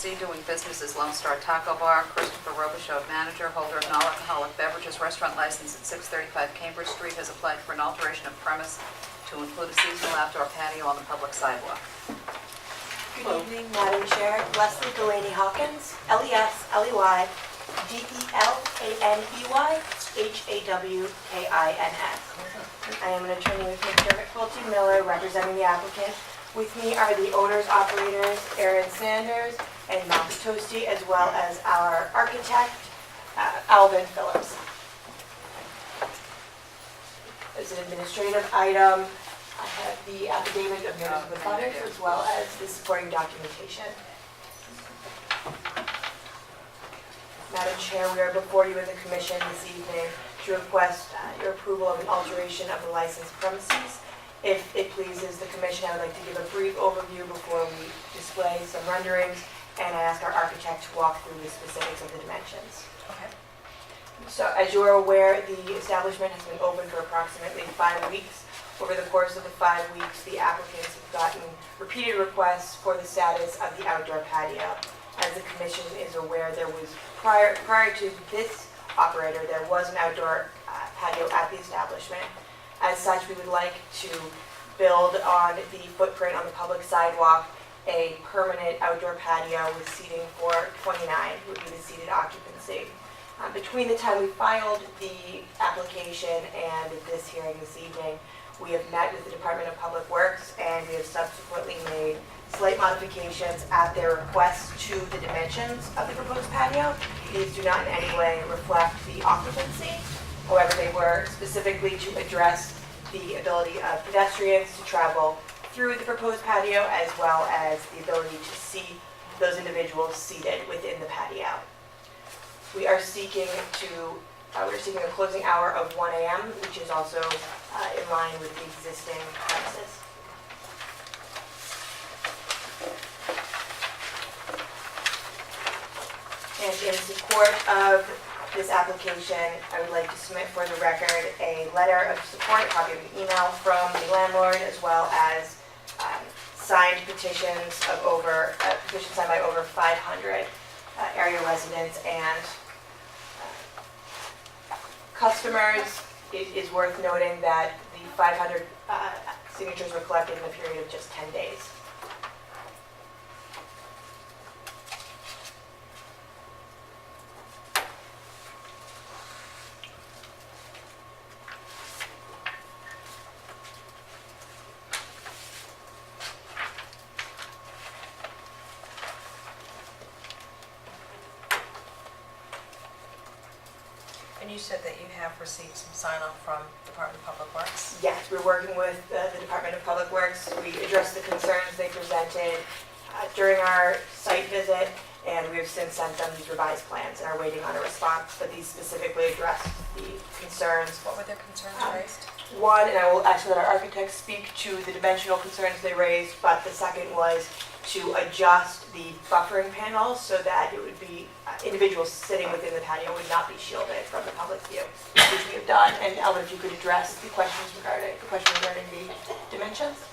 LLC, doing business as Lone Star Taco Bar. Christopher Robichaud, manager, holder of non-alcoholic beverages restaurant license at 635 Cambridge Street, has applied for an alteration of premise to include a seasonal outdoor patio on the public sidewalk. Good evening, Madam Chair. Leslie Delaney Hawkins, LESLEY-DELANEY-HAWKINS. I am an attorney with McDermott Pulte Miller representing the applicant. With me are the owners, operators, Aaron Sanders and Max Toasty, as well as our architect, Alvin Phillips. As an administrative item, I have the affidavit of notice of abutters as well as the supporting documentation. Madam Chair, we are before you in the commission this evening to request your approval of an alteration of the licensed premises. If it pleases the commission, I would like to give a brief overview before we display some renderings, and I ask our architect to walk through the specifics of the dimensions. Okay. So as you are aware, the establishment has been open for approximately 5 weeks. Over the course of the 5 weeks, the applicants have gotten repeated requests for the status of the outdoor patio. As the commission is aware, there was prior to this operator, there was an outdoor patio at the establishment. As such, we would like to build on the footprint on the public sidewalk a permanent outdoor patio with seating for 29, would be the seated occupancy. Between the time we filed the application and this hearing this evening, we have met with the Department of Public Works, and we have subsequently made slight modifications at their request to the dimensions of the proposed patio. These do not in any way reflect the occupancy. However, they were specifically to address the ability of pedestrians to travel through the proposed patio, as well as the ability to see those individuals seated within the patio. We are seeking a closing hour of 1 a.m., which is also in line with the existing premises. And in support of this application, I would like to submit for the record a letter of support, a copy of an email from the landlord, as well as signed petitions of petitions signed by over 500 area residents and customers. It is worth noting that the 500 signatures were collected in a period of just 10 days. And you said that you have received some sign-off from Department of Public Works? Yes, we're working with the Department of Public Works. We addressed the concerns they presented during our site visit, and we have since sent them these revised plans and are waiting on a response, but these specifically addressed the concerns. What were their concerns raised? One, and I will actually let our architects speak to the dimensional concerns they raised, but the second was to adjust the buffering panels so that it would be individuals sitting within the patio would not be shielded from the public view, which we have done. And Ellen, if you could address the question regarding the dimensions.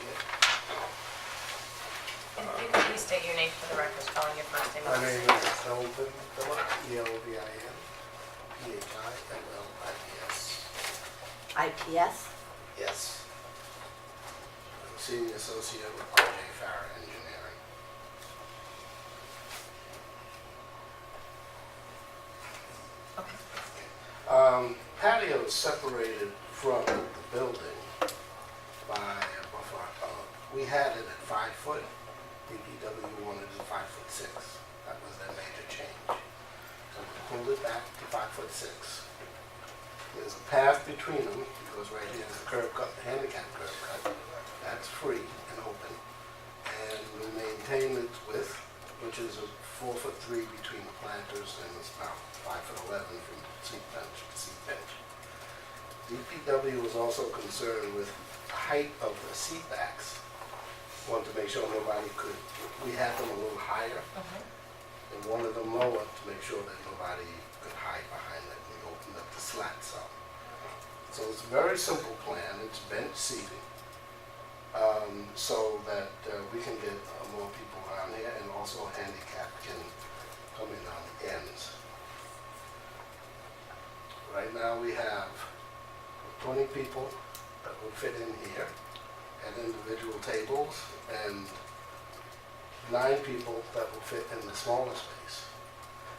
And if you could please state your name for the record, spelling your first name. My name is Elvin Phillips, E-L-V-I-N, P-H-I-L-L-I-P-S. IPS? Yes. I'm a senior associate with R.J. Farah Engineering. Okay. Patio is separated from the building by a buffer. We had it at 5 foot. DPW wanted it 5'6". That was their major change. So we pulled it back to 5'6". There's a path between them, because right here is the curb cut, the handicap curb cut. That's free and open. And we maintain its width, which is a 4'3" between the planters, and it's about 5'11" from seat bench to seat bench. DPW was also concerned with the height of the seat backs. Wanted to make sure nobody could, we had them a little higher, and wanted them lower to make sure that nobody could hide behind it. We opened up the slats up. So it's a very simple plan. It's bench seating. so that we can get more people around here, and also handicap can come in on the ends. Right now we have 20 people that will fit in here at individual tables, and 9 people that will fit in the smaller space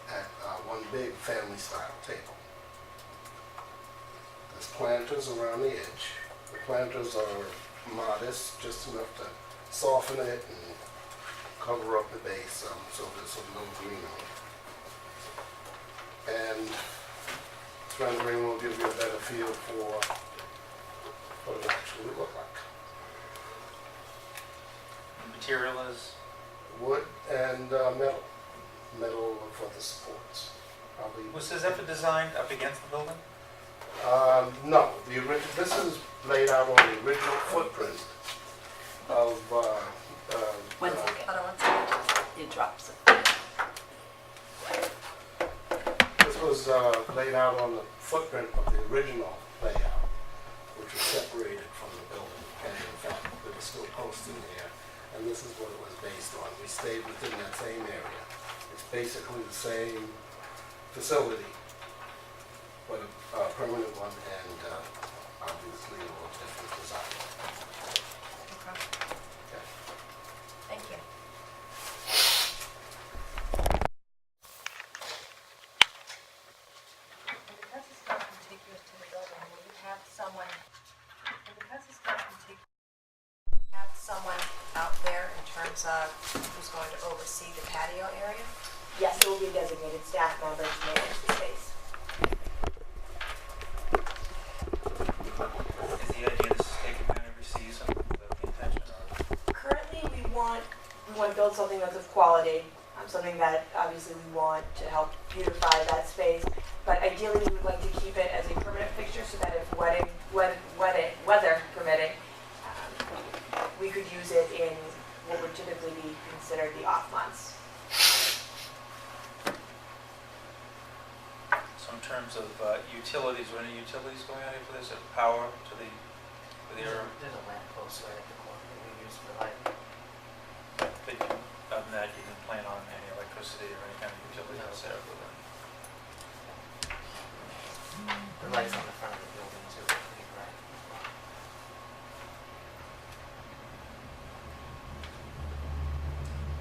at one big family-style table. There's planters around the edge. The planters are modest, just enough to soften it and cover up the base so there's no greenery. And this rendering will give you a better feel for what it actually look like. The material is, Wood and metal for the supports. Probably. was this ever designed up against the building? No, this is laid out on the original footprint of, One second, Hold on one second. it drops. this was laid out on the footprint of the original layout, which was separated from the building. And in fact, there was still posts in there, and this is what it was based on. We stayed within that same area. It's basically the same facility, but a permanent one, and obviously a little different design. Okay. Okay. Thank you. And because it's not contiguous to the building, will you have someone, have someone out there in terms of who's going to oversee the patio area? Yes, there will be a designated staff member to manage the space. Is the idea this is taken out every season, the intention, or? Currently, we want to build something that's of quality, something that obviously we want to help beautify that space. But ideally, we would like to keep it as a permanent fixture so that if weather permitting, we could use it in what would typically be considered the off months. So in terms of utilities, are any utilities going on for this, power to the area? There's a lamp post right at the corner that we use for light. But you, other than that, you didn't plan on any electricity or any kind of utility No. that's there for them? The lights on the front of the building too, are pretty bright.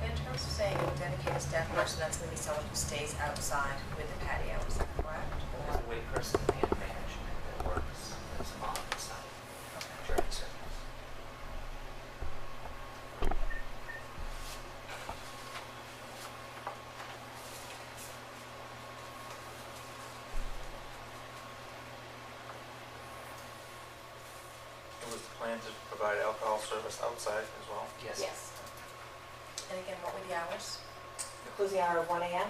In terms of saying a dedicated staff person, that's going to be someone who stays outside with the patio, is that correct? There's a wait person and management that works as on the site during service. It was the plan to provide alcohol service outside as well? Yes. And again, what were the hours? The closing hour of 1 a.m.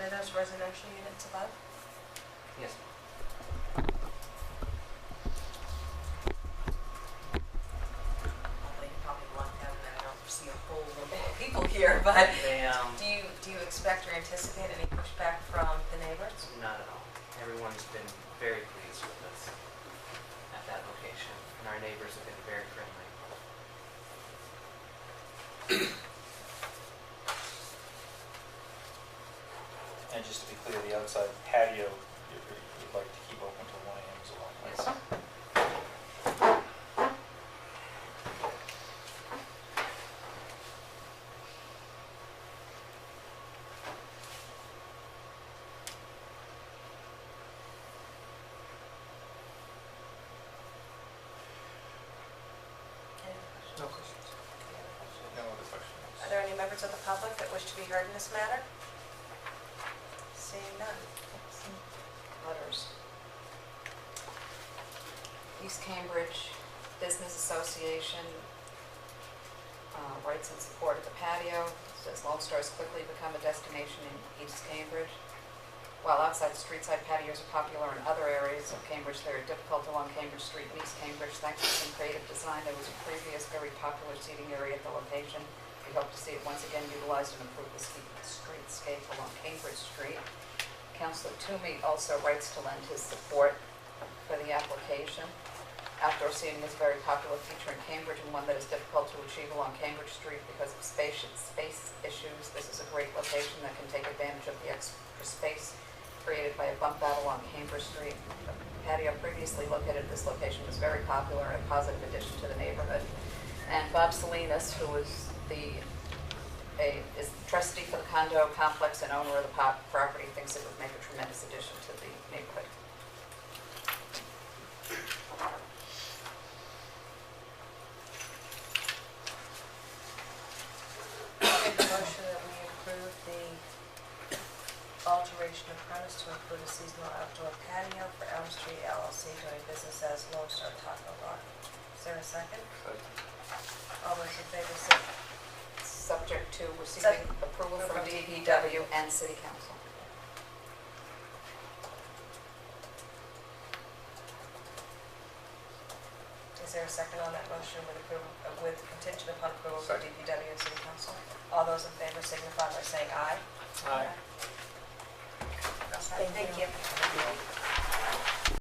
Are those residential units above? Yes. Although you probably want them, and I don't see a whole lot of people here, but They, do you expect or anticipate any pushback from the neighbors? not at all. Everyone's been very pleased with us at that location, and our neighbors have been very friendly. And just to be clear, the outside patio, you'd like to keep open till 1 a.m. as well? right? Yes. Any questions? No questions. No other questions? Are there any members of the public that wish to be heard in this matter? Seeing none. Letters. East Cambridge Business Association writes in support of the patio. Says Lone Star has quickly become a destination in East Cambridge. While outside street-side patios are popular in other areas of Cambridge, they are difficult along Cambridge Street in East Cambridge. Thanks to some creative design, there was a previous very popular seating area at the location. We hope to see it once again utilized and improve the streetscape along Cambridge Street. Councilor Toomey also writes to lend his support for the application. Outdoor seating is a very popular feature in Cambridge and one that is difficult to achieve along Cambridge Street because of space issues. This is a great location that can take advantage of the extra space created by a bump out along Cambridge Street. The patio previously located at this location was very popular and a positive addition to the neighborhood. And Bob Salinas, who is the trustee for the condo complex and owner of the property, thinks it would make a tremendous addition to the neighborhood. Make a motion that we approve the alteration of premise to include a seasonal outdoor patio for Elm Street LLC doing business as Lone Star Taco Bar. Is there a second? All those in favor say Subject to receiving approval from DPW and City Council. Is there a second on that motion with approval, with contingent upon approval from Second. DPW and City Council? All those in favor signify by saying aye. Aye. Thank you.